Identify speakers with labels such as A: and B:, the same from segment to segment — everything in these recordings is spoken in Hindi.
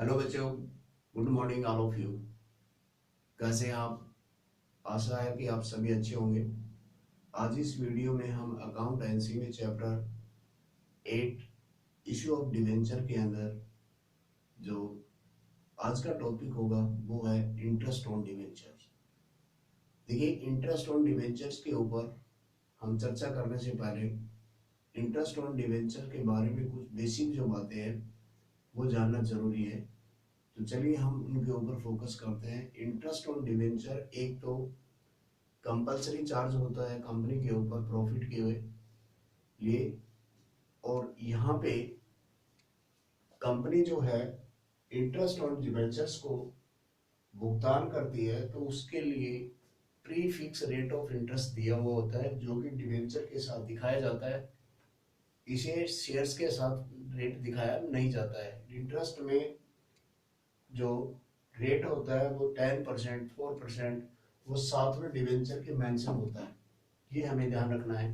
A: हेलो बच्चों, good morning all of you. कैसे हैं आप? आशा है कि आप सभी अच्छे होंगे। आज इस वीडियो में हम अकाउंटेंसी में चैप्टर 8 इशू ऑफ डिवेंचर के अंदर जो आज का टॉपिक होगा वो है इंटरेस्ट ऑन डिवेंचर्स। देखिए, इंटरेस्ट ऑन डिवेंचर्स के ऊपर हम चर्चा करने से पहले इंटरेस्ट ऑन डिवेंचर के बारे में कुछ बेसिक जो बातें हैं वो जानना जरूरी है। तो चलिए हम उनके ऊपर फोकस करते हैं। इंटरेस्ट ऑन डिवेंचर एक तो कंपलसरी चार्ज होता है कंपनी के ऊपर प्रॉफिट के लिए, और यहाँ पे कंपनी जो है इंटरेस्ट ऑन डिवेंचर्स को भुगतान करती है तो उसके लिए pre fix rate of interest दिया हुआ होता है जो कि डिवेंचर के साथ दिखाया जाता है। इसे शेयर्स के साथ रेट दिखाया नहीं जाता है। इंटरेस्ट में जो रेट होता है वो 10%, 4%, वो साथ में डिवेंचर के मेंशन होता है। ये हमें ध्यान रखना है।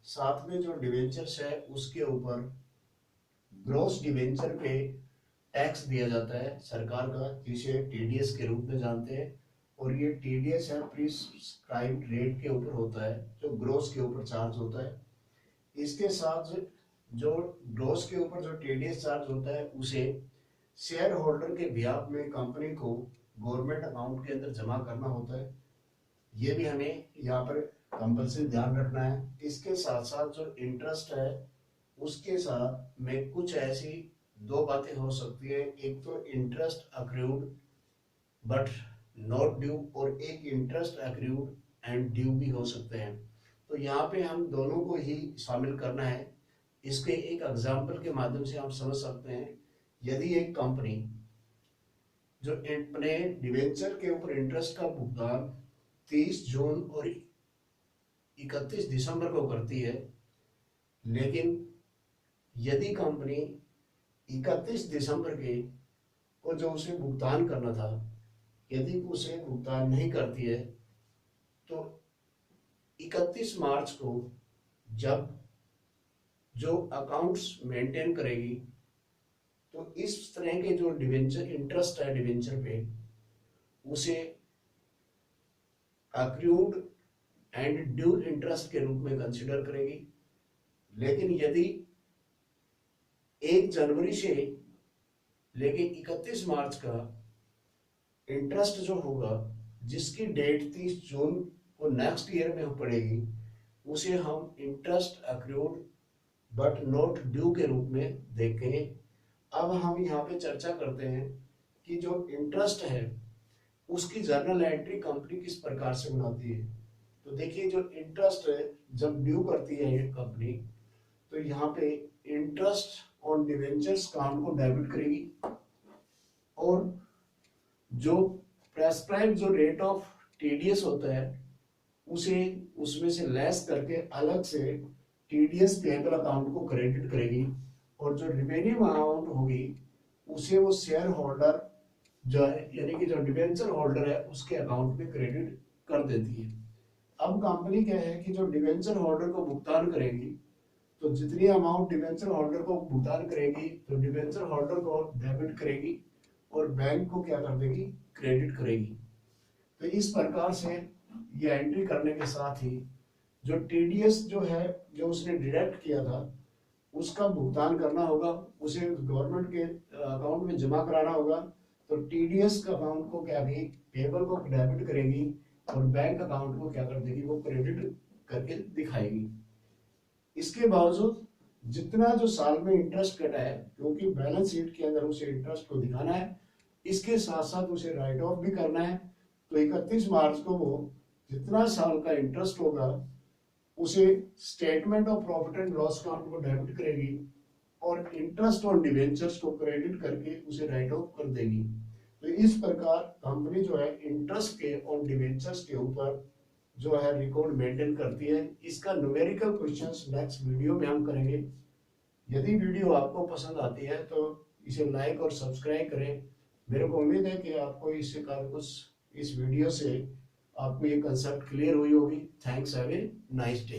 A: साथ में जो डिवेंचर्स है उसके ऊपर ग्रॉस डिवेंचर पे टैक्स दिया जाता है सरकार का, जिसे टीडीएस के रूप में जानते हैं। और ये टीडीएस है प्रिस्क्राइब्ड रेट के ऊपर होता है जो ग्रॉस के ऊपर चार्ज होता है। इसके साथ जो ग्रॉस के ऊपर जो टीडीएस चार्ज होता है उसे शेयर होल्डर के ब्याज में कंपनी को गवर्नमेंट अकाउंट के अंदर जमा करना होता है। ये भी हमें यहाँ पर कंपल्सरी ध्यान रखना है। इसके साथ साथ जो इंटरेस्ट है उसके साथ में कुछ ऐसी दो बातें हो सकती है। एक तो interest accrued but not due, और एक इंटरेस्ट अक्रूड एंड ड्यू भी हो सकते हैं। तो यहाँ पे हम दोनों को ही शामिल करना है। इसके एक एग्जाम्पल के माध्यम से हम समझ सकते हैं। यदि एक कंपनी जो अपने डिवेंचर के ऊपर इंटरेस्ट का भुगतान 30 जून और 31 दिसंबर को करती है, लेकिन यदि कंपनी 31 दिसंबर के को जो उसे भुगतान करना था यदि उसे भुगतान नहीं करती है तो 31 मार्च को जब जो अकाउंट्स मेंटेन करेगी तो इस तरह के जो डिवेंचर इंटरेस्ट है डिवेंचर पे उसे अक्रूड एंड ड्यू इंटरेस्ट के रूप में कंसिडर करेगी। लेकिन यदि 1 जनवरी से लेके 31 मार्च का इंटरेस्ट जो होगा जिसकी डेट 30 जून को नेक्स्ट ईयर में पड़ेगी उसे हम interest accrued but not due के रूप में देखेंगे। अब हम यहाँ पे चर्चा करते हैं कि जो इंटरेस्ट है उसकी जर्नल एंट्री कंपनी किस प्रकार से बनाती है। तो देखिए, जो इंटरेस्ट है जब ड्यू करती है ये कंपनी तो यहाँ पे इंटरेस्ट ऑन डिवेंचर्स काउंट को डेबिट करेगी और जो प्रेस्क्राइब जो रेट ऑफ टीडीएस होता है उसे उसमें से लेस करके अलग से टीडीएस पेएबल अकाउंट को क्रेडिट करेगी, और जो रिमेनिंग अमाउंट होगी उसे वो शेयर होल्डर जो है यानी कि जो डिवेंचर होल्डर है उसके अकाउंट में क्रेडिट कर देती है। अब कंपनी क्या है कि जो डिवेंचर होल्डर को भुगतान करेगी तो जितनी अमाउंट डिवेंचर होल्डर को भुगतान करेगी तो डिवेंचर होल्डर को डेबिट करेगी और बैंक को क्या कर देगी, क्रेडिट करेगी। तो इस प्रकार से ये एंट्री करने के साथ ही जो टीडीएस जो है जो उसने डिडक्ट किया था उसका भुगतान करना होगा, उसे गवर्नमेंट के अकाउंट में जमा कराना होगा। तो टीडीएस का अकाउंट को क्या करेगी, पेबल को डेबिट करेगी और बैंक अकाउंट को क्या कर देगी, वो क्रेडिट करके दिखाएगी। इसके बावजूद जितना जो साल में इंटरेस्ट कटा है, क्योंकि बैलेंस शीट के अंदर उसे इंटरेस्ट को दिखाना है, इसके साथ साथ उसे राइट ऑफ भी करना है। तो 31 मार्च को वो जितना साल का इंटरेस्ट होगा उसे statement of profit and loss account को डेबिट करेगी और इंटरेस्ट ऑन डिवेंचर्स को क्रेडिट करके उसे राइट ऑफ कर देगी। तो इस प्रकार कंपनी जो है इंटरेस्ट के ऑन डिवेंचर्स के ऊपर जो है रिकॉर्ड मेंटेन करती है। इसका न्यूमेरिकल क्वेश्चंस नेक्स्ट वीडियो में हम करेंगे। यदि वीडियो आपको पसंद आती है तो इसे लाइक और सब्सक्राइब करें। मेरे को उम्मीद है कि आपको इससे कुछ इस वीडियो से आपको ये कंसेप्ट क्लियर हुई होगी। Thanks, have a nice day.